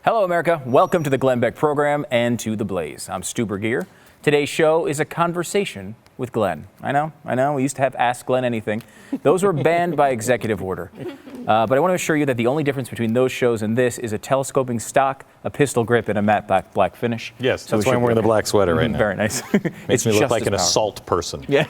Hello, America. Welcome to the Glenn Beck program and to The Blaze. I'm Stu Bergier. Today's show is a conversation with Glenn. I know. We used to have Ask Glenn Anything. Those were banned by executive order. But I want to assure you that the only difference between those shows and this is a telescoping stock, a pistol grip, and a matte black finish. Yes, that's why I'm wearing the black sweater right now. Very nice. Makes me look like an assault person. Yeah.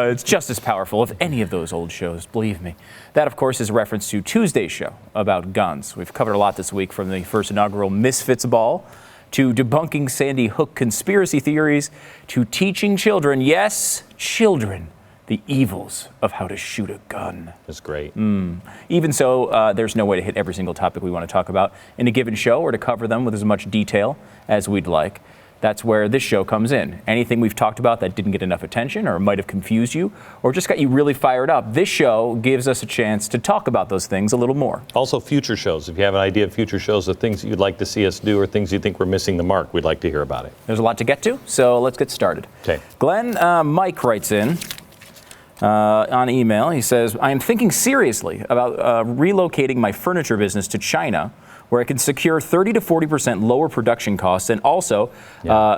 It's just as powerful as any of those old shows, believe me. That, of course, is a reference to Tuesday's show about guns. We've covered a lot this week, from the first inaugural Misfits Ball to debunking Sandy Hook conspiracy theories to teaching children, yes, children, the evils of how to shoot a gun. That's great. Even so, there's no way to hit every single topic we want to talk about in a given show or to cover them with as much detail as we'd like. That's where this show comes in. Anything we've talked about that didn't get enough attention or might have confused you or just got you really fired up, this show gives us a chance to talk about those things a little more. Also, future shows. If you have an idea of future shows of things that you'd like to see us do or things you think we're missing the mark, we'd like to hear about it. There's a lot to get to, so let's get started. Okay. Glenn, Mike writes in on email. He says, I am thinking seriously about relocating my furniture business to China, where I can secure 30 to 40% lower production costs and also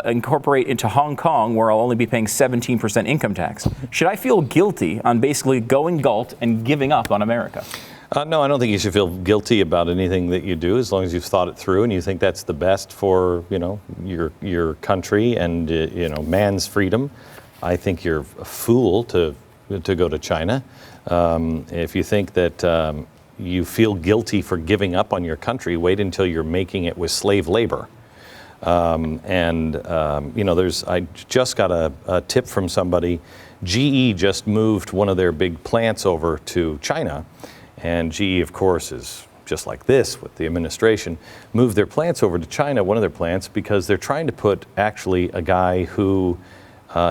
incorporate into Hong Kong, where I'll only be paying 17% income tax. Should I feel guilty on basically going galt and giving up on America? No, I don't think you should feel guilty about anything that you do, as long as you've thought it through and you think that's the best for, your country and, man's freedom. I think you're a fool to go to China. If you think that you feel guilty for giving up on your country, wait until you're making it with slave labor. I just got a tip from somebody. GE just moved one of their big plants over to China, and GE, of course, is just like this with the administration, moved their plants over to China, one of their plants, because they're trying to put actually a guy who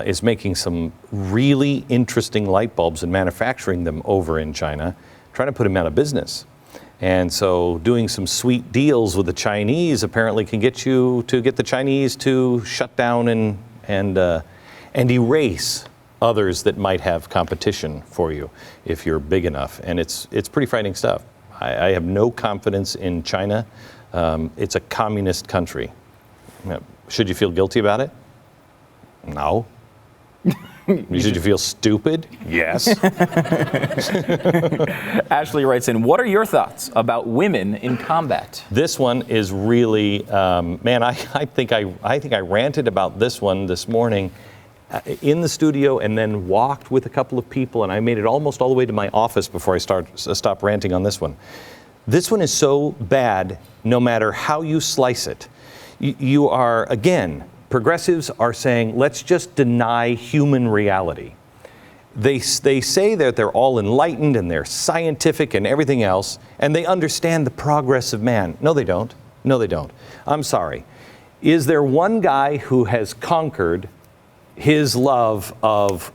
is making some really interesting light bulbs and manufacturing them over in China, trying to put him out of business. And so doing some sweet deals with the Chinese apparently can get the Chinese to shut down and erase others that might have competition for you if you're big enough. And it's pretty frightening stuff. I have no confidence in China. It's a communist country. Should you feel guilty about it? No. Should you feel stupid? Yes. Ashley writes in, what are your thoughts about women in combat? This one is really, I think I ranted about this one this morning in the studio and then walked with a couple of people, and I made it almost all the way to my office before I stopped ranting on this one. This one is so bad, no matter how you slice it. You are, again, progressives are saying, let's just deny human reality. They say that they're all enlightened and they're scientific and everything else, and they understand the progress of man. No, they don't. No, they don't. I'm sorry. Is there one guy who has conquered his love of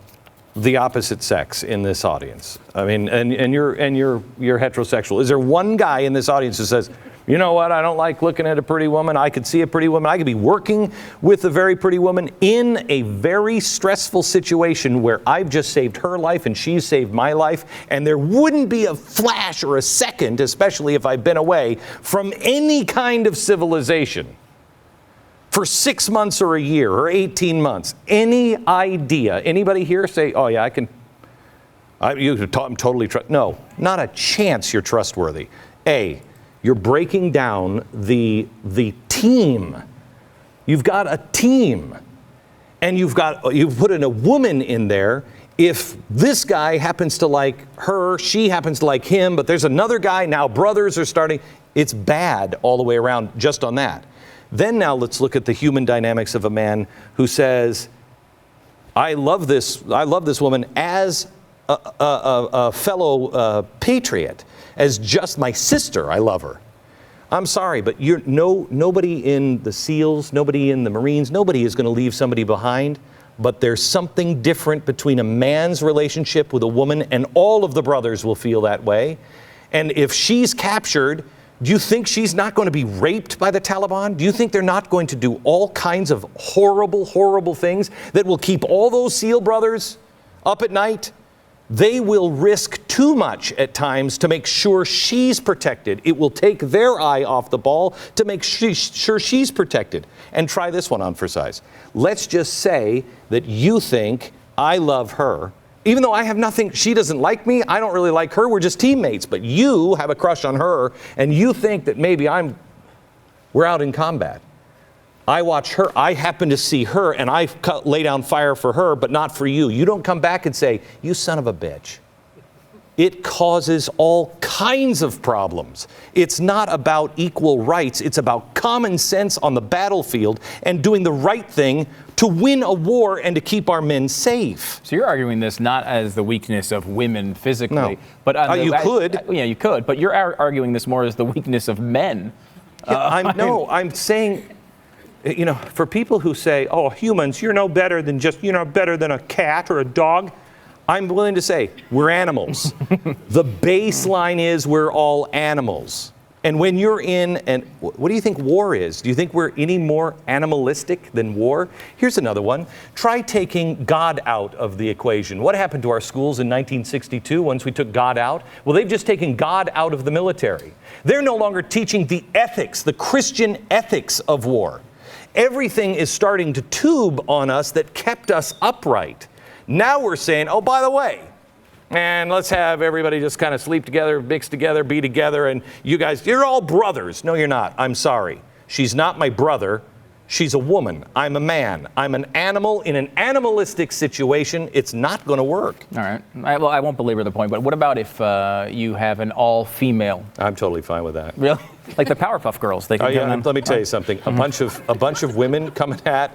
the opposite sex in this audience? I mean, and you're heterosexual. Is there one guy in this audience who says, you know what, I don't like looking at a pretty woman. I could see a pretty woman. I could be working with a very pretty woman in a very stressful situation where I've just saved her life and she's saved my life, and there wouldn't be a flash or a second, especially if I've been away from any kind of civilization for 6 months or a year or 18 months. Any idea? Anybody here say, oh yeah, I'm totally no, not a chance you're trustworthy. You're breaking down the team. You've got a team, and you've put in a woman in there. If this guy happens to like her, she happens to like him, but there's another guy, now brothers are starting. It's bad all the way around just on that. Then now let's look at the human dynamics of a man who says, I love this woman as a fellow patriot, as just my sister. I love her. I'm sorry, but nobody in the SEALs, nobody in the Marines, nobody is going to leave somebody behind. But there's something different between a man's relationship with a woman, and all of the brothers will feel that way. And if she's captured, do you think she's not going to be raped by the Taliban? Do you think they're not going to do all kinds of horrible, horrible things that will keep all those SEAL brothers up at night? They will risk too much at times to make sure she's protected. It will take their eye off the ball to make sure she's protected. And try this one on for size. Let's just say that you think I love her. Even though I have nothing, she doesn't like me, I don't really like her, we're just teammates. But you have a crush on her, and you think that maybe we're out in combat. I watch her, I happen to see her, and I lay down fire for her, but not for you. You don't come back and say, you son of a bitch. It causes all kinds of problems. It's not about equal rights, it's about common sense on the battlefield and doing the right thing to win a war and to keep our men safe. So you're arguing this not as the weakness of women physically, no. but you could. Yeah, you could, but you're arguing this more as the weakness of men. I'm saying, you know, for people who say, oh, humans, you're no better than better than a cat or a dog. I'm willing to say we're animals. The baseline is we're all animals. And when you're in, and what do you think war is? Do you think we're any more animalistic than war? Here's another one. Try taking God out of the equation. What happened to our schools in 1962 once we took God out? Well, they've just taken God out of the military. They're no longer teaching the ethics, the Christian ethics of war. Everything is starting to tube on us that kept us upright. Now we're saying, oh, by the way, and let's have everybody just kind of sleep together, mix together, be together, and you guys, you're all brothers. No, you're not. I'm sorry. She's not my brother. She's a woman. I'm a man. I'm an animal in an animalistic situation. It's not going to work. All right. Well, I won't belabor the point, but what about if you have an all-female? I'm totally fine with that. Really? Like the Powerpuff Girls. They can let me tell you something. A bunch of women coming at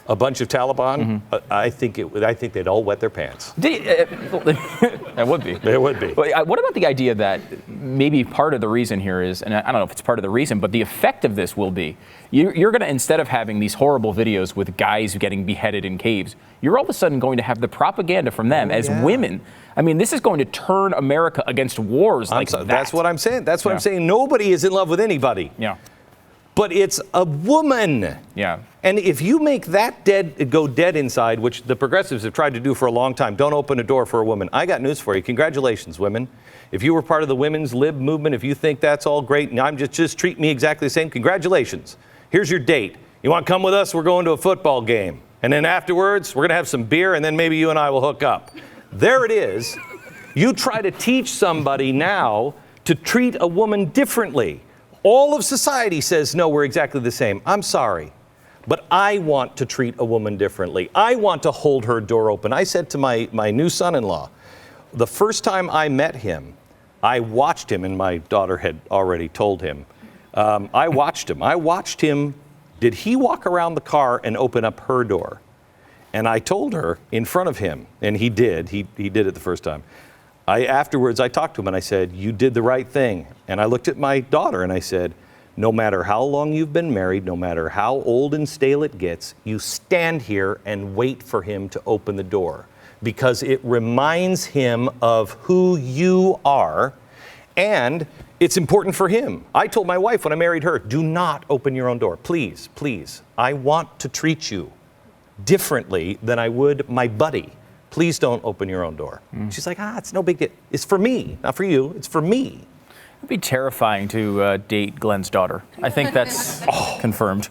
a bunch of Taliban, I think they'd all wet their pants. That would be. There would be. What about the idea that maybe part of the reason here is, and I don't know if it's part of the reason, but the effect of this will be, you're going to, instead of having these horrible videos with guys getting beheaded in caves, you're all of a sudden going to have the propaganda from them as women. I mean, this is going to turn America against wars like that. That's what I'm saying. That's what I'm saying. Nobody is in love with anybody. Yeah. But it's a woman. Yeah. And if you make that go dead inside, which the progressives have tried to do for a long time, don't open a door for a woman. I got news for you. Congratulations, women. If you were part of the women's lib movement, if you think that's all great, and I'm just treat me exactly the same, congratulations. Here's your date. You want to come with us? We're going to a football game. And then afterwards, we're going to have some beer, and then maybe you and I will hook up. There it is. You try to teach somebody now to treat a woman differently. All of society says, no, we're exactly the same. I'm sorry, but I want to treat a woman differently. I want to hold her door open. I said to my new son-in-law, the first time I met him, I watched him, and my daughter had already told him. I watched him. Did he walk around the car and open up her door? And I told her in front of him, and he did. He did it the first time. Afterwards, I talked to him and I said, you did the right thing. And I looked at my daughter and I said, no matter how long you've been married, no matter how old and stale it gets, you stand here and wait for him to open the door, because it reminds him of who you are, and it's important for him. I told my wife when I married her, do not open your own door. Please, please. I want to treat you differently than I would my buddy. Please don't open your own door. She's like, it's no big deal. It's for me, not for you. It's for me. It'd be terrifying to date Glenn's daughter. I think that's confirmed.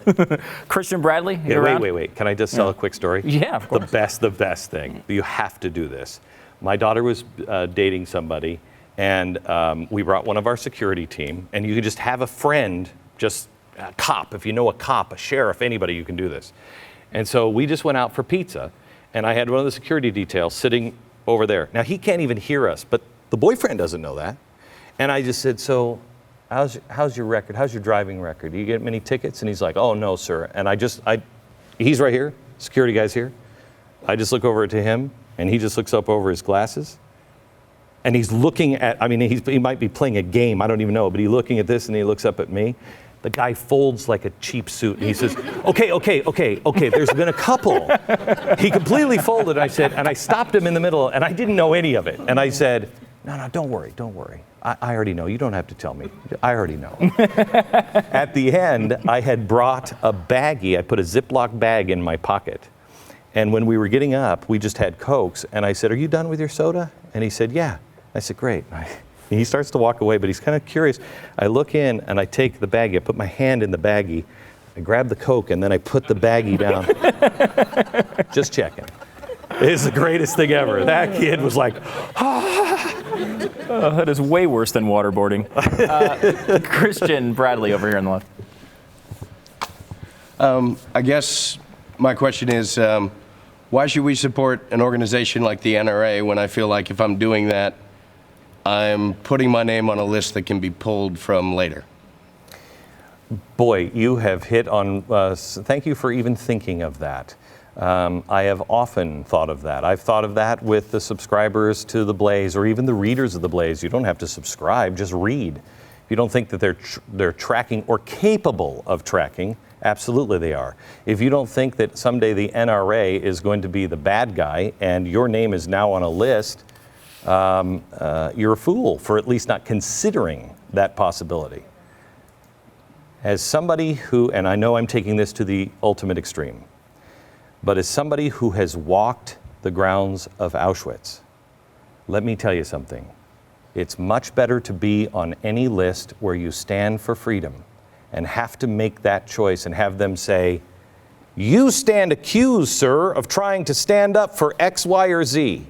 Christian Bradley, wait. Can I just tell a quick story? Yeah, of course. The best thing. You have to do this. My daughter was dating somebody, and we brought one of our security team, and you can just have a friend, just a cop. If you know a cop, a sheriff, anybody, you can do this. And so we just went out for pizza. And I had one of the security details sitting over there. Now, he can't even hear us, but the boyfriend doesn't know that. And I just said, so how's your record? How's your driving record? Do you get many tickets? And he's like, oh, no, sir. And he's right here. Security guy's here. I just look over to him, and he just looks up over his glasses. And he's looking at, he might be playing a game. I don't even know. But he's looking at this, and he looks up at me. The guy folds like a cheap suit, and he says, okay, there's been a couple. He completely folded, I said, and I stopped him in the middle, and I didn't know any of it. And I said, no, don't worry. I already know. You don't have to tell me. I already know. At the end, I had brought a baggie. I put a Ziploc bag in my pocket. And when we were getting up, we just had Cokes, and I said, are you done with your soda? And he said, yeah. I said, great. He starts to walk away, but he's kind of curious. I look in and I take the baggie. I put my hand in the baggie. I grab the Coke and then I put the baggie down. Just checking. It's the greatest thing ever. That kid was like, that is way worse than waterboarding. Christian Bradley over here on the left. I guess my question is, why should we support an organization like the NRA when I feel like if I'm doing that, I'm putting my name on a list that can be pulled from later? Boy, you have hit on, thank you for even thinking of that. I have often thought of that. I've thought of that with the subscribers to The Blaze or even the readers of The Blaze. You don't have to subscribe, just read. If you don't think that they're tracking or capable of tracking, absolutely they are. If you don't think that someday the NRA is going to be the bad guy and your name is now on a list, you're a fool for at least not considering that possibility. As somebody who, and I know I'm taking this to the ultimate extreme, but as somebody who has walked the grounds of Auschwitz, let me tell you something. It's much better to be on any list where you stand for freedom and have to make that choice and have them say, you stand accused, sir, of trying to stand up for X, Y, or Z.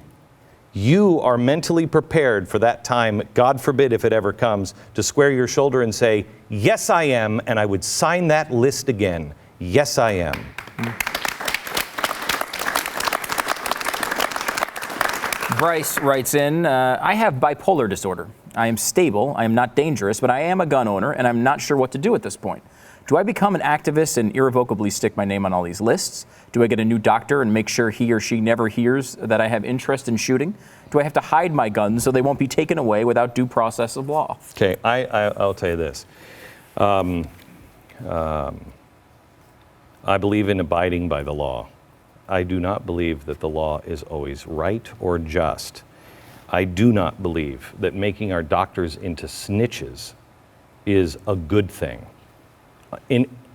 You are mentally prepared for that time, God forbid if it ever comes, to square your shoulder and say, yes, I am, and I would sign that list again. Yes, I am. Bryce writes in, I have bipolar disorder. I am stable, I am not dangerous, but I am a gun owner, and I'm not sure what to do at this point. Do I become an activist and irrevocably stick my name on all these lists? Do I get a new doctor and make sure he or she never hears that I have interest in shooting? Do I have to hide my guns so they won't be taken away without due process of law? Okay, I'll tell you this. I believe in abiding by the law. I do not believe that the law is always right or just. I do not believe that making our doctors into snitches is a good thing.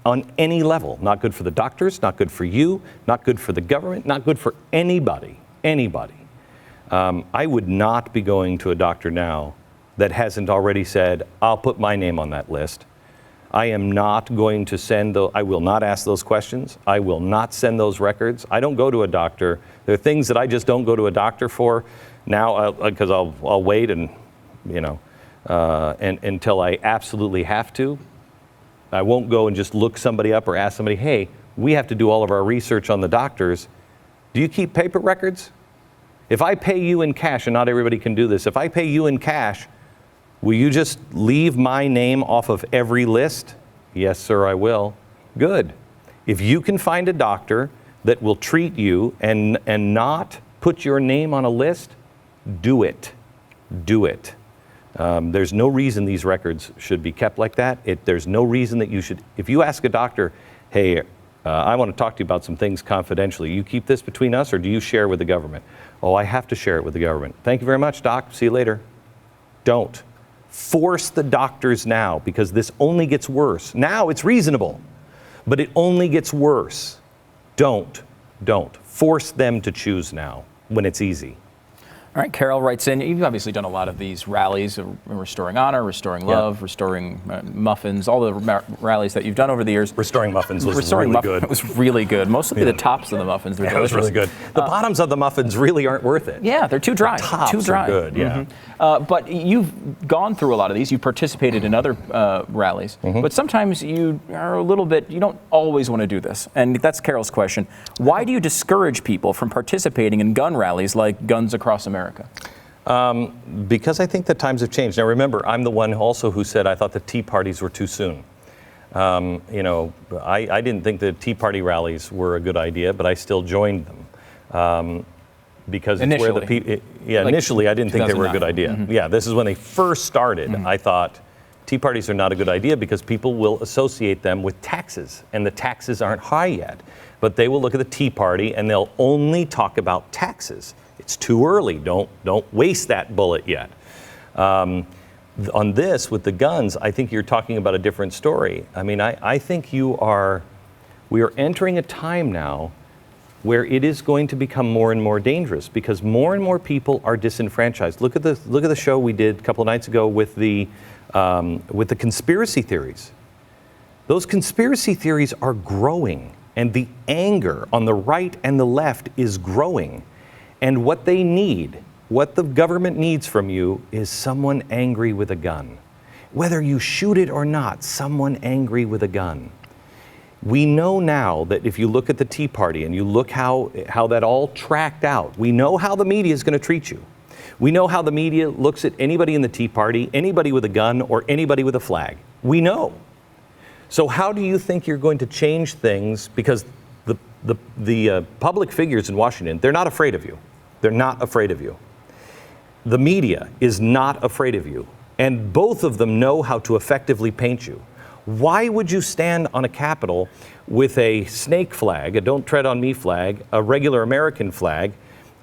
On any level. Not good for the doctors, not good for you, not good for the government, not good for anybody. I would not be going to a doctor now that hasn't already said, I'll put my name on that list. I am not going to I will not ask those questions. I will not send those records. I don't go to a doctor. There are things that I just don't go to a doctor for now because I'll wait and until I absolutely have to. I won't go and just look somebody up or ask somebody, hey, we have to do all of our research on the doctors. Do you keep paper records? If I pay you in cash, and not everybody can do this, if I pay you in cash, will you just leave my name off of every list? Yes, sir, I will. Good. If you can find a doctor that will treat you and not put your name on a list, do it. Do it. There's no reason these records should be kept like that. There's no reason that you should, if you ask a doctor, hey, I want to talk to you about some things confidentially. You keep this between us or do you share with the government? Oh, I have to share it with the government. Thank you very much, doc. See you later. Don't. Force the doctors now because this only gets worse. Now it's reasonable, but it only gets worse. Don't. Force them to choose now when it's easy. All right, Carol writes in, you've obviously done a lot of these rallies, restoring honor, restoring love, restoring muffins, all the rallies that you've done over the years. Restoring muffins was really good. It was really good. Mostly the tops of the muffins were delicious. It was really good. The bottoms of the muffins really aren't worth it. Yeah, they're too dry. The tops too dry. are good, yeah. But you've gone through a lot of these. You've participated in other rallies. But sometimes you are a little bit, you don't always want to do this. And that's Carol's question. Why do you discourage people from participating in gun rallies like Guns Across America? Because I think the times have changed. Now remember, I'm the one also who said I thought the Tea Parties were too soon. I didn't think the Tea Party rallies were a good idea, but I still joined them. Because it's where the people, initially I didn't think they were a good idea. Yeah, this is when they first started. I thought Tea Parties are not a good idea because people will associate them with taxes, and the taxes aren't high yet. But they will look at the Tea Party and they'll only talk about taxes. It's too early. Don't waste that bullet yet. On this, with the guns, I think you're talking about a different story. I mean, I think we are entering a time now where it is going to become more and more dangerous because more and more people are disenfranchised. Look at the show we did a couple of nights ago with the conspiracy theories. Those conspiracy theories are growing, and the anger on the right and the left is growing. And what they need, what the government needs from you, is someone angry with a gun. Whether you shoot it or not, someone angry with a gun. We know now that if you look at the Tea Party and you look how that all tracked out, we know how the media is going to treat you. We know how the media looks at anybody in the Tea Party, anybody with a gun, or anybody with a flag. We know. So how do you think you're going to change things? Because the public figures in Washington, they're not afraid of you. They're not afraid of you. The media is not afraid of you. And both of them know how to effectively paint you. Why would you stand on a Capitol with a snake flag, a don't tread on me flag, a regular American flag,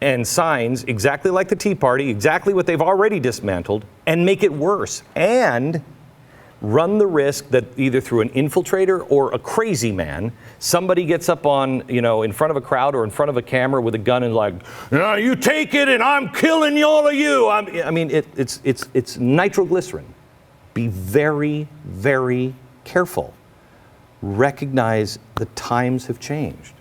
and signs exactly like the Tea Party, exactly what they've already dismantled, and make it worse, and run the risk that either through an infiltrator or a crazy man, somebody gets up on, in front of a crowd or in front of a camera with a gun and like, no, you take it and I'm killing all of you. It's nitroglycerin. Be very, very careful. Recognize the times have changed.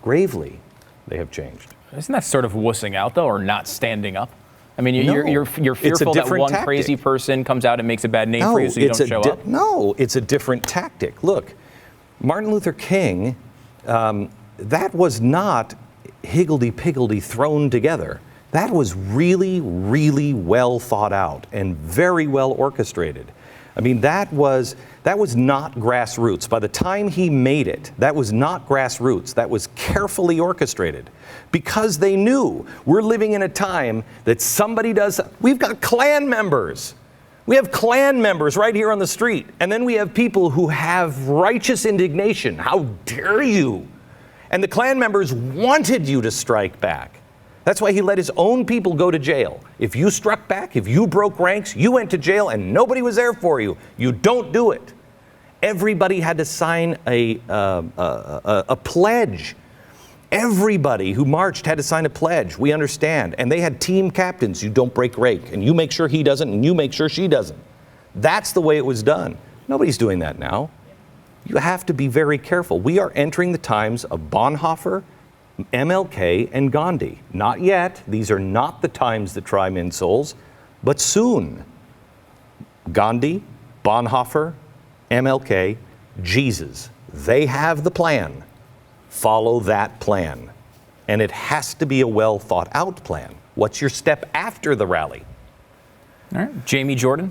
Gravely, they have changed. Isn't that sort of wussing out, though, or not standing up? I mean, No. you're fearful that one tactic. crazy person comes out and makes a bad name for you so you don't show up? No, it's a different tactic. Look, Martin Luther King, that was not higgledy-piggledy thrown together. That was really, really well thought out and very well orchestrated. I mean, that was not grassroots. By the time he made it, that was not grassroots. That was carefully orchestrated because they knew we're living in a time that somebody does. We've got Klan members. We have Klan members right here on the street. And then we have people who have righteous indignation. How dare you? And the Klan members wanted you to strike back. That's why he let his own people go to jail. If you struck back, if you broke ranks, you went to jail and nobody was there for you. You don't do it. Everybody had to sign a pledge. Everybody who marched had to sign a pledge. We understand. And they had team captains. You don't break rank. And you make sure he doesn't, and you make sure she doesn't. That's the way it was done. Nobody's doing that now. You have to be very careful. We are entering the times of Bonhoeffer, MLK, and Gandhi. Not yet. These are not the times that try men's souls, but soon. Gandhi, Bonhoeffer, MLK, Jesus. They have the plan. Follow that plan. And it has to be a well thought out plan. What's your step after the rally? All right. Jamie Jordan?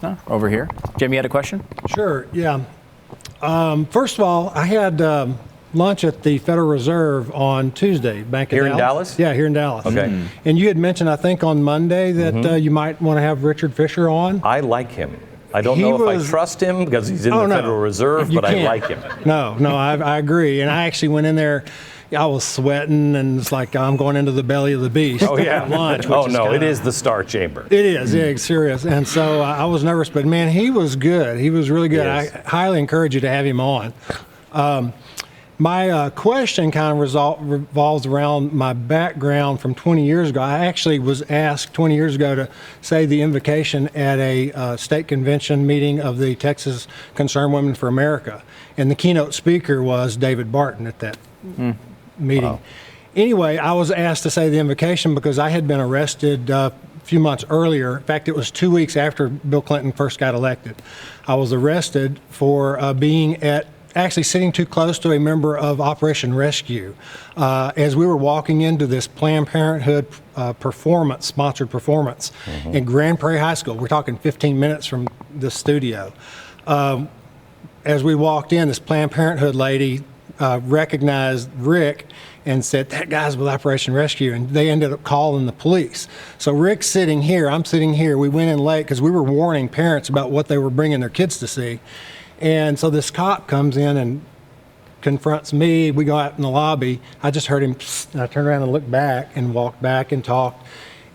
No, over here. Jamie, you had a question? Sure, yeah. First of all, I had lunch at the Federal Reserve on Tuesday, back Here in Dallas? Yeah, here in Dallas. Okay. And you had mentioned, I think, on Monday that you might want to have Richard Fisher on. I like him. I don't know if I trust him because he's in the Federal Reserve, but I like him. No, I agree. And I actually went in there. I was sweating, and it's like I'm going into the belly of the beast. Oh, yeah. At lunch. It is the Star Chamber. It is, yeah, it's serious. And so I was nervous, but man, he was good. He was really good. I highly encourage you to have him on. My question kind of revolves around my background from 20 years ago. I actually was asked 20 years ago to say the invocation at a state convention meeting of the Texas Concerned Women for America. And the keynote speaker was David Barton at that meeting. Wow. Anyway, I was asked to say the invocation because I had been arrested a few months earlier. In fact, it was 2 weeks after Bill Clinton first got elected. I was arrested for being actually sitting too close to a member of Operation Rescue. As we were walking into this Planned Parenthood sponsored performance in Grand Prairie High School. We're talking 15 minutes from the studio. As we walked in, this Planned Parenthood lady recognized Rick and said, that guy's with Operation Rescue, and they ended up calling the police. So Rick's sitting here, I'm sitting here. We went in late because we were warning parents about what they were bringing their kids to see. And so this cop comes in and confronts me. We go out in the lobby. I just heard him, and I turned around and looked back and walked back and talked.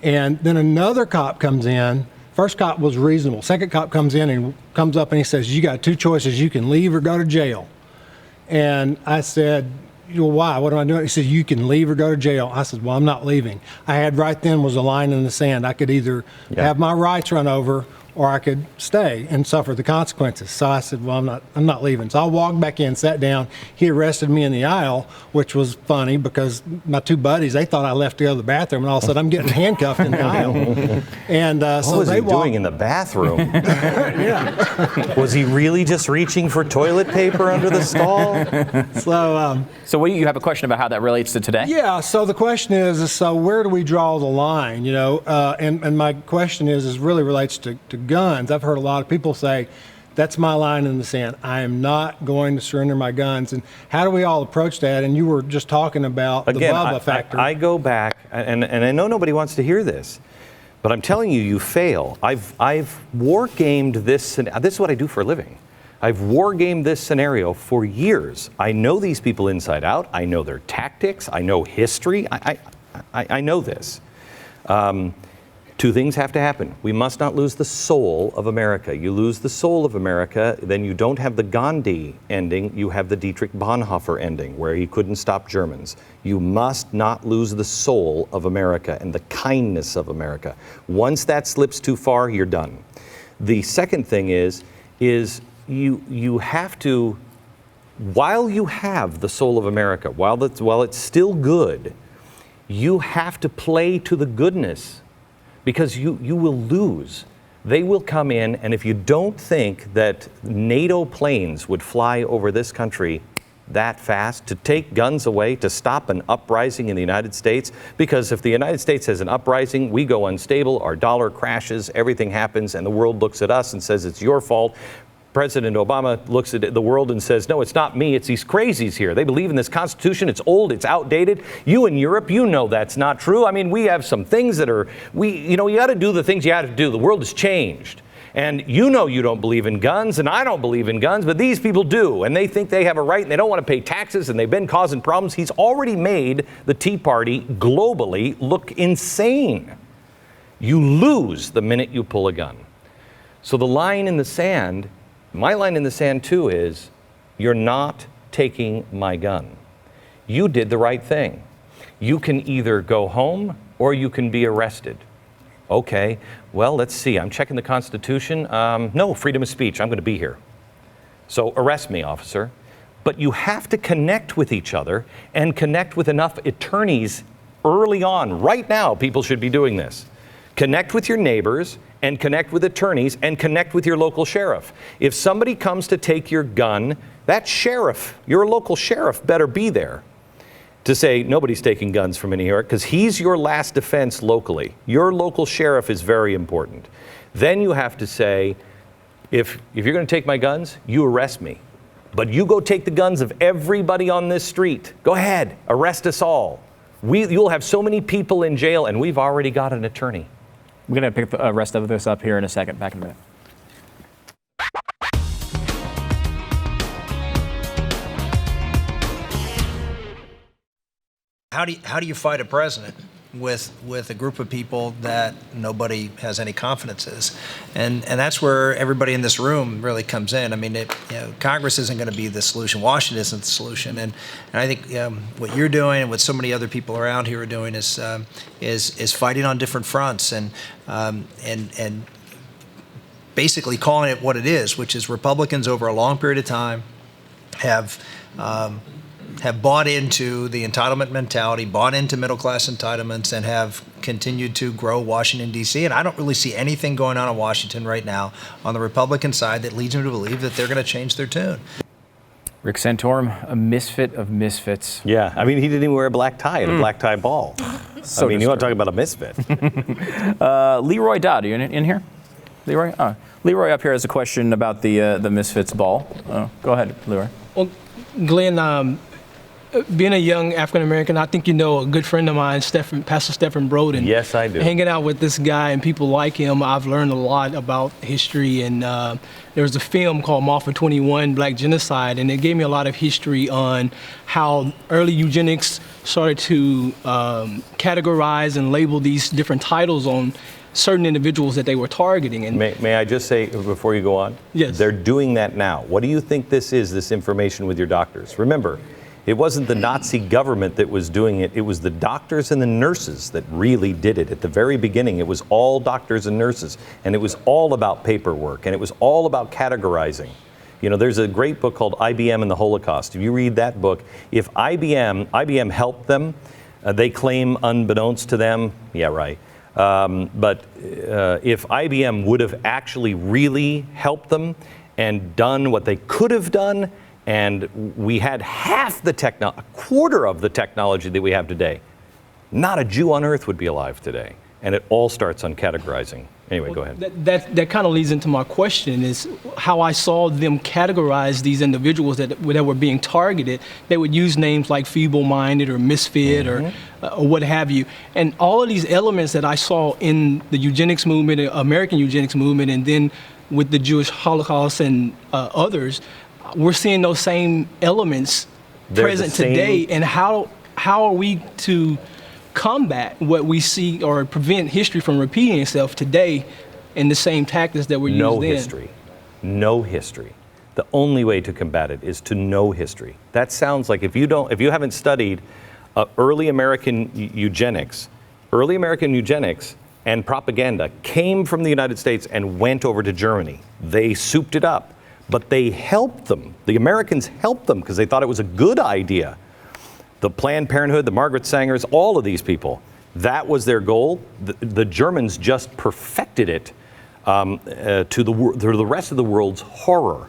And then another cop comes in. First cop was reasonable. Second cop comes in and comes up and he says, you got two choices. You can leave or go to jail. And I said, well, why? What am I doing? He said, you can leave or go to jail. I said, well, I'm not leaving. I had right then was a line in the sand. I could either have my rights run over or I could stay and suffer the consequences. So I said, well, I'm not leaving. So I walked back in, sat down. He arrested me in the aisle, which was funny because my two buddies, they thought I left to go to the bathroom, and all of a sudden I'm getting handcuffed in the aisle. And what was he doing in the bathroom? Was he really just reaching for toilet paper under the stall? So you have a question about how that relates to today? Yeah. So the question is so where do we draw the line? And my question is really relates to guns. I've heard a lot of people say, that's my line in the sand. I am not going to surrender my guns. And how do we all approach that? And you were just talking about Again, the Bubba factor. I go back, and I know nobody wants to hear this, but I'm telling you, you fail. I've war gamed this. This is what I do for a living. I've war gamed this scenario for years. I know these people inside out. I know their tactics. I know history. I know this. Two things have to happen. We must not lose the soul of America. You lose the soul of America, then you don't have the Gandhi ending, you have the Dietrich Bonhoeffer ending, where he couldn't stop Germans. You must not lose the soul of America and the kindness of America. Once that slips too far, you're done. The second thing is you have to, while you have the soul of America, while it's still good, you have to play to the goodness. Because you will lose. They will come in, and if you don't think that NATO planes would fly over this country that fast to take guns away, to stop an uprising in the United States, because if the United States has an uprising, we go unstable, our dollar crashes, everything happens, and the world looks at us and says it's your fault. President Obama looks at the world and says, no, it's not me, it's these crazies here. They believe in this Constitution, it's old, it's outdated. You in Europe, you know that's not true. I mean, we have some things that are, you got to do the things you have to do. The world has changed. And you know you don't believe in guns, and I don't believe in guns, but these people do. And they think they have a right, and they don't want to pay taxes, and they've been causing problems. He's already made the Tea Party globally look insane. You lose the minute you pull a gun. So the line in the sand, my line in the sand too is, you're not taking my gun. You did the right thing. You can either go home or you can be arrested. Okay, well, let's see. I'm checking the Constitution. No, freedom of speech. I'm going to be here. So arrest me, officer. But you have to connect with each other and connect with enough attorneys early on. Right now, people should be doing this. Connect with your neighbors and connect with attorneys and connect with your local sheriff. If somebody comes to take your gun, that sheriff, your local sheriff, better be there to say nobody's taking guns from New York, because he's your last defense locally. Your local sheriff is very important. Then you have to say, if you're going to take my guns, you arrest me. But you go take the guns of everybody on this street. Go ahead, arrest us all. You'll have so many people in jail, and we've already got an attorney. We're going to pick the rest of this up here in a second. Back in a minute. How do you fight a president with a group of people that nobody has any confidence in? And that's where everybody in this room really comes in. I mean, Congress isn't going to be the solution. Washington isn't the solution. And I think what you're doing and what so many other people around here are doing is fighting on different fronts and basically calling it what it is, which is Republicans over a long period of time have bought into the entitlement mentality, bought into middle-class entitlements, and have continued to grow Washington, D.C. And I don't really see anything going on in Washington right now on the Republican side that leads me to believe that they're going to change their tune. Rick Santorum, a misfit of misfits. Yeah, I mean, he didn't even wear a black tie at a black tie ball. So you want to talk about a misfit. Leroy Dodd, are you in here? Leroy? Leroy up here has a question about the misfits ball. Go ahead, Leroy. Well, Glenn, being a young African-American, I think you know a good friend of mine, Pastor Stephen Broden. Yes, I do. Hanging out with this guy and people like him, I've learned a lot about history. And there was a film called Marfa 21, Black Genocide, and it gave me a lot of history on how early eugenics started to categorize and label these different titles on certain individuals that they were targeting. And may I just say, before you go on? Yes. They're doing that now. What do you think this is, this information with your doctors? Remember, It wasn't the Nazi government that was doing it. It was the doctors and the nurses that really did it. At the very beginning, it was all doctors and nurses, and it was all about paperwork, and it was all about categorizing. You know, there's a great book called IBM and the Holocaust. If you read that book, if IBM helped them, they claim unbeknownst to them, yeah, right. But if IBM would have actually really helped them and done what they could have done, and we had a quarter of the technology that we have today, not a Jew on earth would be alive today. And it all starts on categorizing. Anyway, go ahead. That kind of leads into my question, is how I saw them categorize these individuals that were being targeted. They would use names like feeble-minded or misfit or what have you. And all of these elements that I saw in the eugenics movement, American eugenics movement, and then with the Jewish Holocaust and others, we're seeing those same elements present today. And how are we to combat what we see or prevent history from repeating itself today in the same tactics that were used then? No history. The only way to combat it is to know history. That sounds like if you haven't studied early American eugenics and propaganda came from the United States and went over to Germany. They souped it up, but they helped them. The Americans helped them because they thought it was a good idea. The Planned Parenthood, the Margaret Sangers, all of these people, that was their goal. The Germans just perfected it to the rest of the world's horror.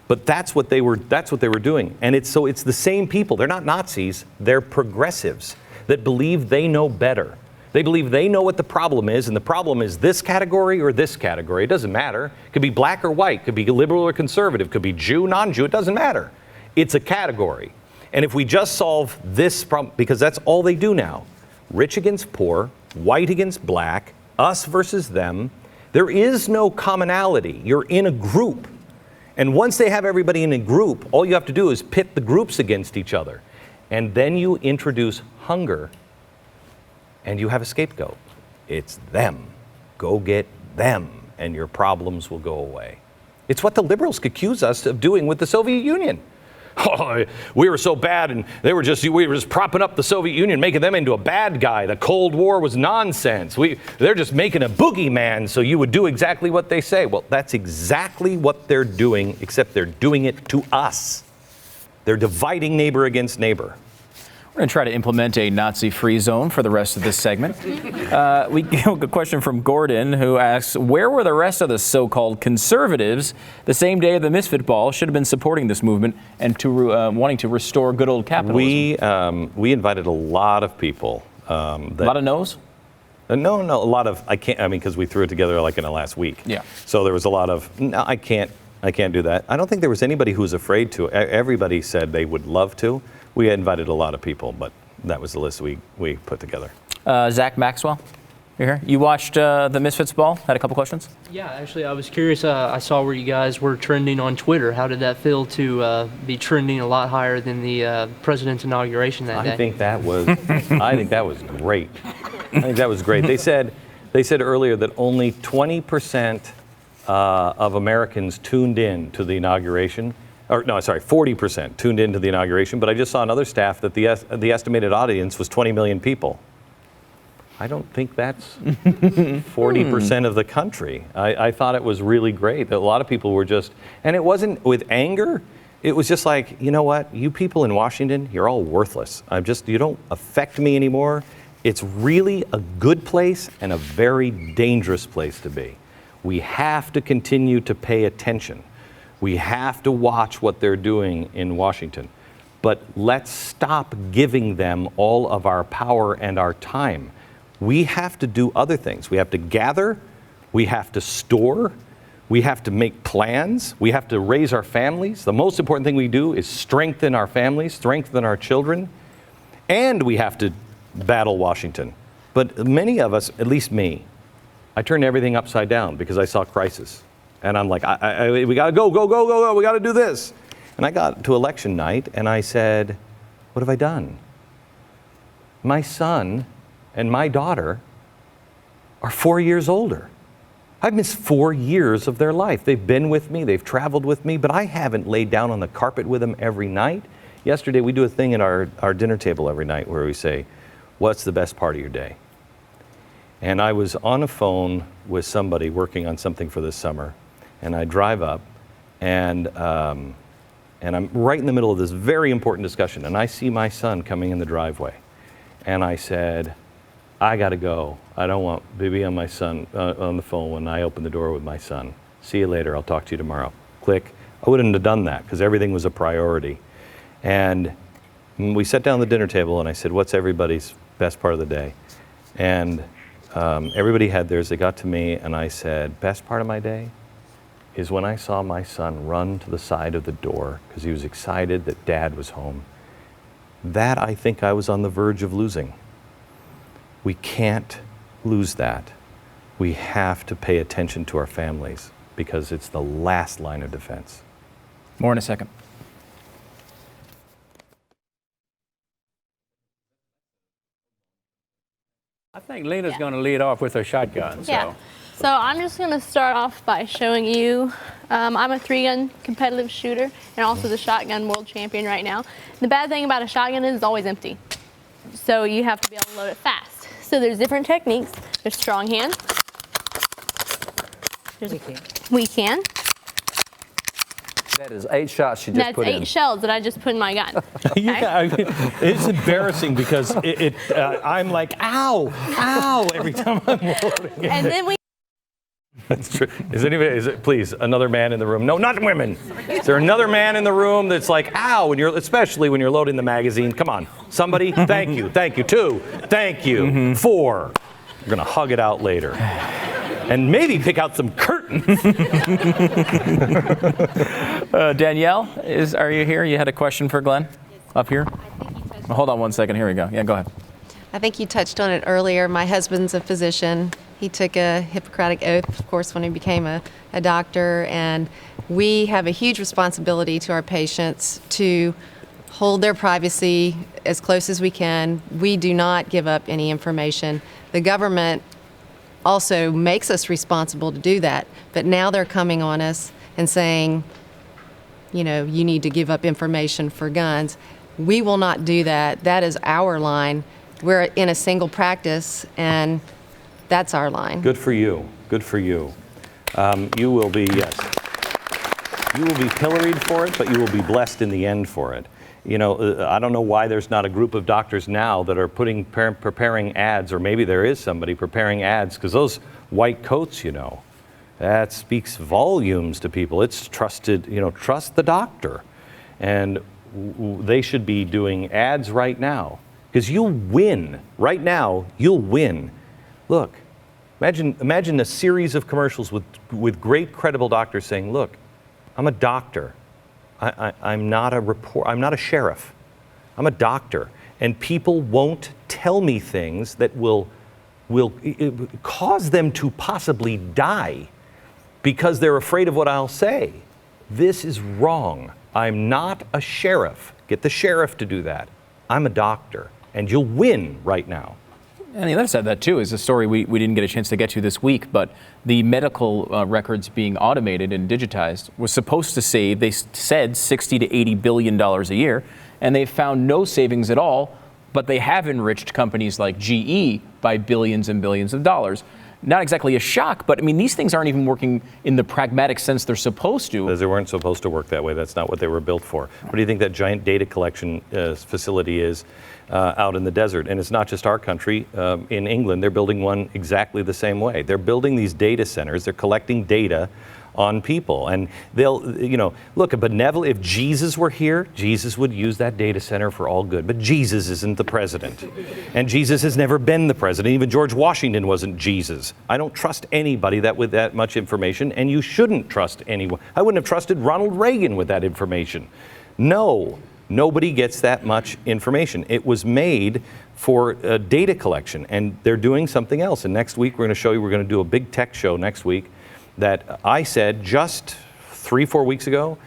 But that's what they were doing. And it's the same people. They're not Nazis. They're progressives that believe they know better. They believe they know what the problem is, and the problem is this category or this category. It doesn't matter. It could be black or white. It could be liberal or conservative. It could be Jew, non-Jew. It doesn't matter. It's a category. And if we just solve this problem, because that's all they do now, rich against poor, white against black, us versus them, there is no commonality. You're in a group. And once they have everybody in a group, all you have to do is pit the groups against each other. And then you introduce hunger, and you have a scapegoat. It's them. Go get them, and your problems will go away. It's what the liberals accuse us of doing with the Soviet Union. Oh, we were so bad, and we were just propping up the Soviet Union, making them into a bad guy. The Cold War was nonsense. They're just making a boogeyman so you would do exactly what they say. Well, that's exactly what they're doing, except they're doing it to us. They're dividing neighbor against neighbor. We're going to try to implement a Nazi-free zone for the rest of this segment. We get a question from Gordon, who asks, where were the rest of the so-called conservatives the same day of the Misfit Ball should have been supporting this movement and wanting to restore good old capitalism? We invited a lot of people. A lot of no's? No, a lot of, because we threw it together like in the last week. Yeah. So there was a lot of, no, I can't do that. I don't think there was anybody who was afraid to. Everybody said they would love to. We had invited a lot of people, but that was the list we put together. Zach Maxwell, you're here. You watched the Misfits Ball? Had a couple questions? Yeah, actually, I was curious. I saw where you guys were trending on Twitter. How did that feel to be trending a lot higher than the president's inauguration that day? I think that was great. I think that was great. They said earlier that only 20% of Americans tuned in to the inauguration. 40% tuned into the inauguration, but I just saw another staff that the estimated audience was 20 million people. I don't think that's 40% of the country. I thought it was really great. A lot of people were just, and it wasn't with anger. It was just like, you know what, you people in Washington, you're all worthless. You don't affect me anymore. It's really a good place and a very dangerous place to be. We have to continue to pay attention. We have to watch what they're doing in Washington. But let's stop giving them all of our power and our time. We have to do other things. We have to gather, we have to store, we have to make plans, we have to raise our families. The most important thing we do is strengthen our families, strengthen our children, and we have to battle Washington. But many of us, at least me, I turned everything upside down because I saw crisis. And I'm like, we got to go, we got to do this. And I got to election night and I said, what have I done? My son and my daughter are 4 years older. I've missed 4 years of their life. They've been with me, they've traveled with me, but I haven't laid down on the carpet with them every night. Yesterday, we do a thing at our dinner table every night where we say, what's the best part of your day? And I was on a phone with somebody working on something for this summer, and I drive up, and I'm right in the middle of this very important discussion, and I see my son coming in the driveway. And I said, I gotta go. I don't want to be on my son on the phone when I open the door with my son. See you later, I'll talk to you tomorrow. Click. I wouldn't have done that because everything was a priority. And we sat down at the dinner table and I said, what's everybody's best part of the day? And everybody had theirs. They got to me and I said, best part of my day is when I saw my son run to the side of the door because he was excited that Dad was home. That I think I was on the verge of losing. We can't lose that. We have to pay attention to our families because it's the last line of defense. More in a second. I think Lena's going to lead off with her shotgun. Yeah. So I'm just going to start off by showing you, I'm a 3-gun competitive shooter and also the shotgun world champion right now. The bad thing about a shotgun is it's always empty. So you have to be able to load it fast. So there's different techniques. There's strong hand. There's weak hand. That is 8 shots she just put in. That's 8 shells that I just put in my gun. Yeah, it's embarrassing because I'm like, ow, ow, every time I'm loading. And then we That's true. Is it, please, another man in the room? No, not women. Is there another man in the room that's like, ow, especially when you're loading the magazine? Come on, somebody, thank you, 2, thank you, 4. We're gonna hug it out later. And maybe pick out some curtains. Danielle, are you here? You had a question for Glenn up here? Hold on one second. Here we go. Yeah, go ahead. I think you touched on it earlier. My husband's a physician. He took a Hippocratic oath, of course, when he became a doctor. And we have a huge responsibility to our patients to hold their privacy as close as we can. We do not give up any information. The government also makes us responsible to do that. But now they're coming on us and saying, you know, you need to give up information for guns. We will not do that. That is our line. We're in a single practice, and that's our line. Good for you. Good for you. You will be, yes. You will be pilloried for it, but you will be blessed in the end for it. You know, I don't know why there's not a group of doctors now that are preparing ads, or maybe there is somebody preparing ads, because those white coats, you know, that speaks volumes to people. It's trusted, you know, trust the doctor. And they should be doing ads right now, because you'll win. Right now, you'll win. Look, imagine a series of commercials with great credible doctors saying, look, I'm a doctor. I'm not a sheriff. I'm a doctor. And people won't tell me things that will cause them to possibly die because they're afraid of what I'll say. This is wrong. I'm not a sheriff. Get the sheriff to do that. I'm a doctor. And you'll win right now. And the other side of that, too, is a story we didn't get a chance to get to this week, but the medical records being automated and digitized was supposed to save, they said, $60 to $80 billion a year, and they found no savings at all, but they have enriched companies like GE by billions and billions of dollars. Not exactly a shock, but I mean, these things aren't even working in the pragmatic sense they're supposed to. Because they weren't supposed to work that way. That's not what they were built for. What do you think that giant data collection facility is out in the desert? And it's not just our country. In England, they're building one exactly the same way. They're building these data centers. They're collecting data on people. And they'll, you know, look, if Jesus were here, Jesus would use that data center for all good. But Jesus isn't the president. And Jesus has never been the president. Even George Washington wasn't Jesus. I don't trust anybody with that much information, and you shouldn't trust anyone. I wouldn't have trusted Ronald Reagan with that information. No, nobody gets that much information. It was made for data collection, and they're doing something else. And next week, we're going to show you, we're going to do a big tech show next week that I said just 3-4 weeks ago.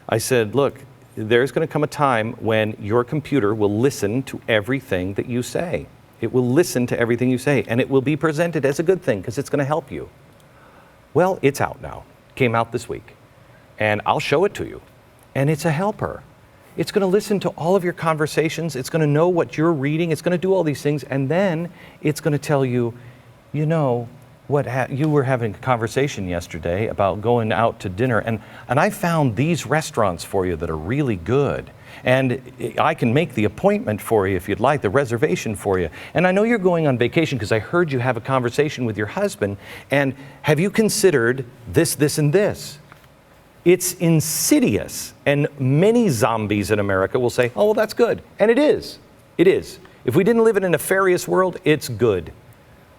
I said, look, there's going to come a time when your computer will listen to everything that you say. It will listen to everything you say, and it will be presented as a good thing because it's going to help you. Well, it's out now. Came out this week. And I'll show it to you. And it's a helper. It's going to listen to all of your conversations. It's going to know what you're reading. It's going to do all these things. And then it's going to tell you, you know, you were having a conversation yesterday about going out to dinner. And I found these restaurants for you that are really good. And I can make the appointment for you if you'd like, the reservation for you. And I know you're going on vacation because I heard you have a conversation with your husband. And have you considered this, this, and this? It's insidious. And many zombies in America will say, oh, well, that's good. And it is. It is. If we didn't live in a nefarious world, it's good.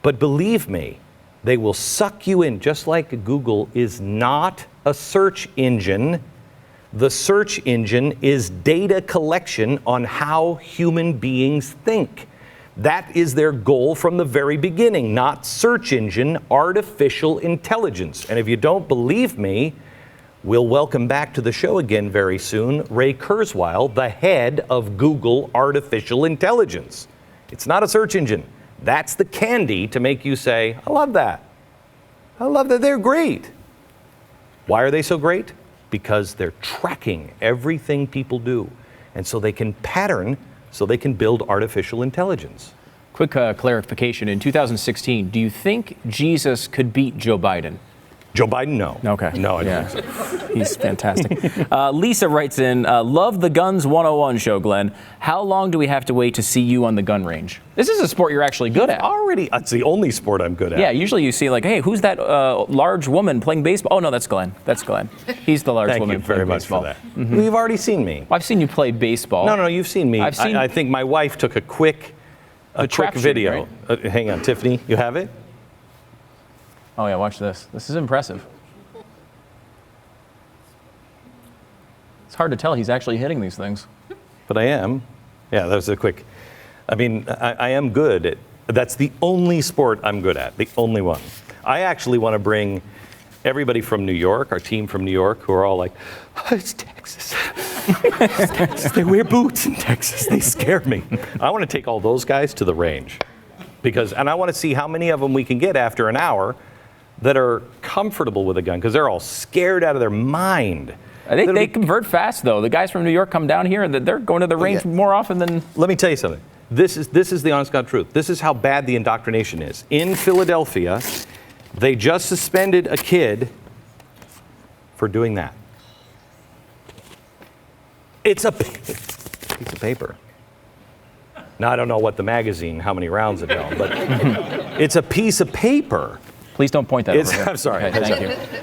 But believe me, they will suck you in, just like Google is not a search engine. The search engine is data collection on how human beings think. That is their goal from the very beginning, not search engine, artificial intelligence. And if you don't believe me, we'll welcome back to the show again very soon Ray Kurzweil, the head of Google Artificial Intelligence. It's not a search engine. That's the candy to make you say, I love that. I love that. They're great. Why are they so great? Because they're tracking everything people do. And so they can pattern, so they can build artificial intelligence. Quick clarification. In 2016, do you think Jesus could beat Joe Biden? Joe Biden, no. Okay. No, I don't think so. He's fantastic. Lisa writes in, love the Guns 101 show, Glenn. How long do we have to wait to see you on the gun range? This is a sport you're actually good at. It's the only sport I'm good at. Yeah, usually you see like, hey, who's that large woman playing baseball? Oh, no, that's Glenn. That's Glenn. He's the large woman playing baseball. Thank you very much for that. You've already seen me. I've seen you play baseball. No, you've seen me. I think my wife took a quick video. Right? Hang on, Tiffany, you have it? Oh, yeah, watch this. This is impressive. It's hard to tell he's actually hitting these things. But I am. Yeah, that was a quick. I mean, I am good at, that's the only sport I'm good at, the only one. I actually want to bring everybody from New York, our team from New York, who are all like, oh, it's Texas. It's Texas. They wear boots in Texas. They scare me. I want to take all those guys to the range. And I want to see how many of them we can get after an hour that are comfortable with a gun, because they're all scared out of their mind. They convert fast, though. The guys from New York come down here, and they're going to the range more often than... Let me tell you something. This is the honest God truth. This is how bad the indoctrination is. In Philadelphia, they just suspended a kid for doing that. It's a piece of paper. Now, I don't know what the magazine, how many rounds it held, but it's a piece of paper. Please don't point that over here. I'm sorry. Okay,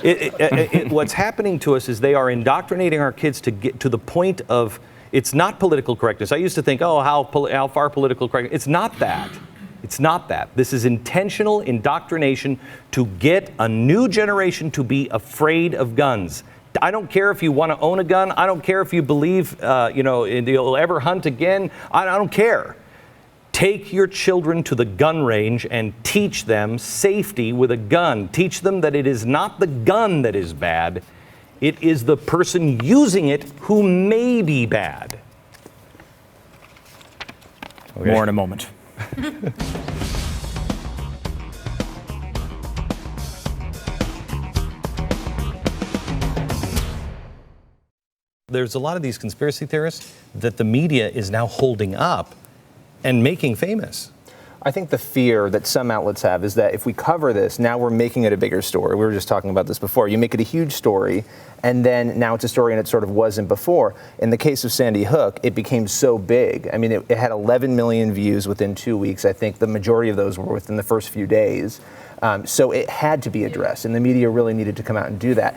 thank you. What's happening to us is they are indoctrinating our kids to get to the point of, it's not political correctness. I used to think, oh, how far political correctness. It's not that. It's not that. This is intentional indoctrination to get a new generation to be afraid of guns. I don't care if you want to own a gun. I don't care if you believe, you'll ever hunt again. I don't care. Take your children to the gun range and teach them safety with a gun. Teach them that it is not the gun that is bad. It is the person using it who may be bad. Okay. More in a moment. There's a lot of these conspiracy theorists that the media is now holding up and making famous. I think the fear that some outlets have is that if we cover this, now we're making it a bigger story. We were just talking about this before. You make it a huge story, and then now it's a story and it sort of wasn't before. In the case of Sandy Hook, it became so big. I mean, it had 11 million views within 2 weeks. I think the majority of those were within the first few days. So it had to be addressed, and the media really needed to come out and do that.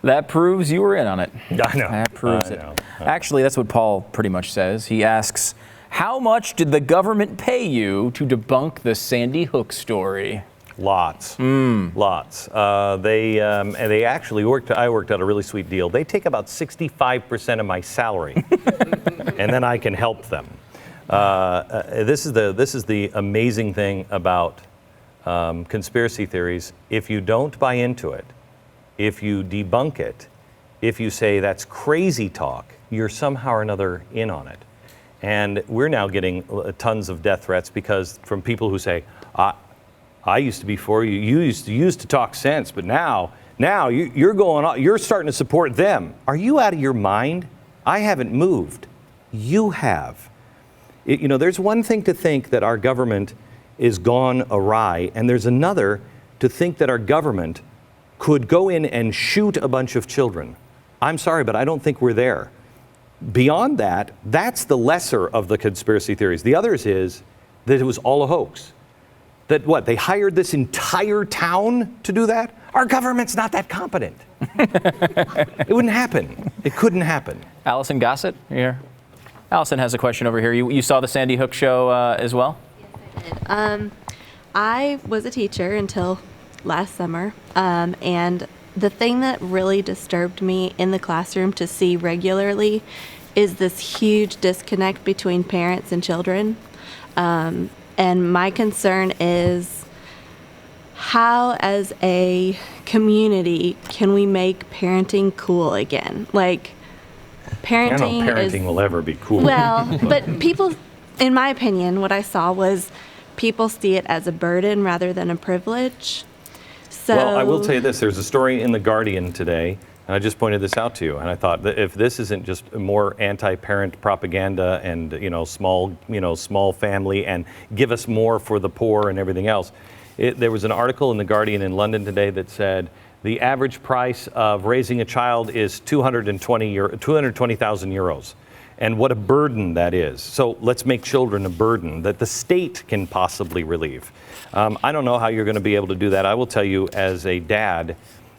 That proves you were in on it. I know. That proves it. Actually, that's what Paul pretty much says. He asks, how much did the government pay you to debunk the Sandy Hook story? Lots. Lots. They actually I worked out a really sweet deal. They take about 65% of my salary, and then I can help them. This is the amazing thing about conspiracy theories. If you don't buy into it, if you debunk it, if you say that's crazy talk, you're somehow or another in on it. And we're now getting tons of death threats because from people who say, I used to be for you. You used to talk sense, but now you're going on. You're starting to support them. Are you out of your mind? I haven't moved. You have. There's one thing to think that our government is gone awry, and there's another to think that our government could go in and shoot a bunch of children. I'm sorry, but I don't think we're there. Beyond that, that's the lesser of the conspiracy theories. The others is that it was all a hoax. That they hired this entire town to do that? Our government's not that competent. It wouldn't happen. It couldn't happen. Allison Gossett, here. Allison has a question over here. You saw the Sandy Hook show as well? Yes, I did. I was a teacher until last summer, and the thing that really disturbed me in the classroom to see regularly is this huge disconnect between parents and children. And my concern is how, as a community, can we make parenting cool again? Like, parenting I don't know parenting will ever be cool. Well, but people, in my opinion, what I saw was people see it as a burden rather than a privilege. So, well, I will tell you this. There's a story in The Guardian today, and I just pointed this out to you, and I thought that if this isn't just more anti-parent propaganda and, small family and give us more for the poor and everything else. There was an article in The Guardian in London today that said the average price of raising a child is 220,000 euros. And what a burden that is. So let's make children a burden that the state can possibly relieve. I don't know how you're going to be able to do that. I will tell you, as a dad,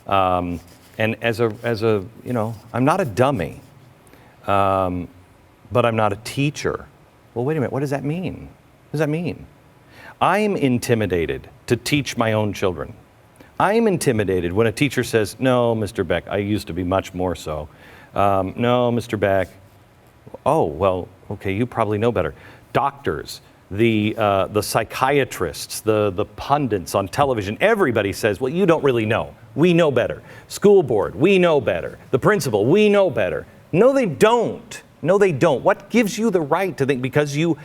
and as a I'm not a dummy, but I'm not a teacher. Well, wait a minute. What does that mean? What does that mean? I'm intimidated to teach my own children. I'm intimidated when a teacher says, "No, Mr. Beck, I used to be much more so. No, Mr. Beck." Oh, well, okay, you probably know better. Doctors, the psychiatrists, the pundits on television, everybody says, well, you don't really know. We know better. School board, we know better. The principal, we know better. No, they don't. No, they don't. What gives you the right to think because you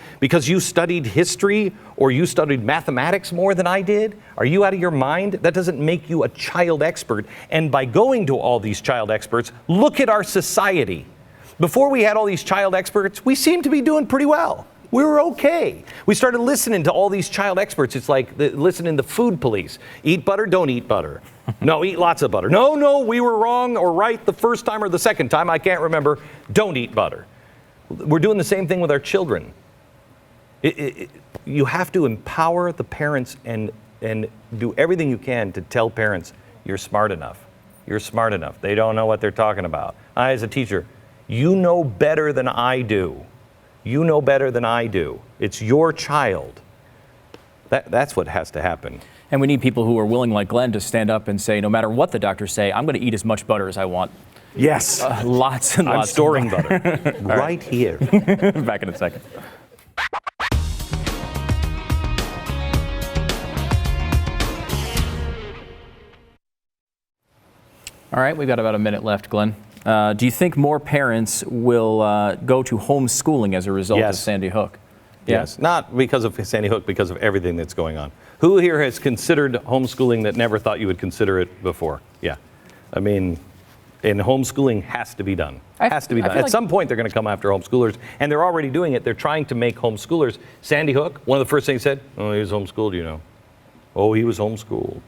studied history or you studied mathematics more than I did? Are you out of your mind? That doesn't make you a child expert. And by going to all these child experts, look at our society. Before we had all these child experts, we seemed to be doing pretty well. We were okay. We started listening to all these child experts. It's like listening to food police. Eat butter, don't eat butter. No, eat lots of butter. No, we were wrong or right the first time or the second time. I can't remember. Don't eat butter. We're doing the same thing with our children. You have to empower the parents and do everything you can to tell parents, you're smart enough. You're smart enough. They don't know what they're talking about. I, as a teacher, you know better than I do. You know better than I do. It's your child. That's what has to happen. And we need people who are willing, like Glenn, to stand up and say, no matter what the doctors say, I'm going to eat as much butter as I want. Yes. Lots and lots. I'm storing butter. right here. Back in a second. All right, we've got about a minute left, Glenn. Do you think more parents will go to homeschooling as a result of Sandy Hook? Yes, not because of Sandy Hook, because of everything that's going on. Who here has considered homeschooling that never thought you would consider it before? Yeah. I mean, and homeschooling has to be done. Has to be done. At some point, they're going to come after homeschoolers, and they're already doing it. They're trying to make homeschoolers. Sandy Hook, one of the first things he said, oh, he was homeschooled, you know. Oh, he was homeschooled.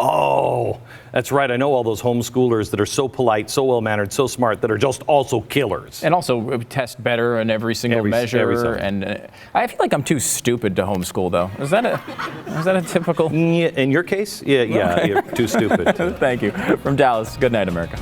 Oh, that's right. I know all those homeschoolers that are so polite, so well-mannered, so smart, that are just also killers. And also test better in every single measure. And I feel like I'm too stupid to homeschool, though. Is that a typical? Yeah, in your case, yeah, you're too stupid. Thank you. From Dallas, good night, America.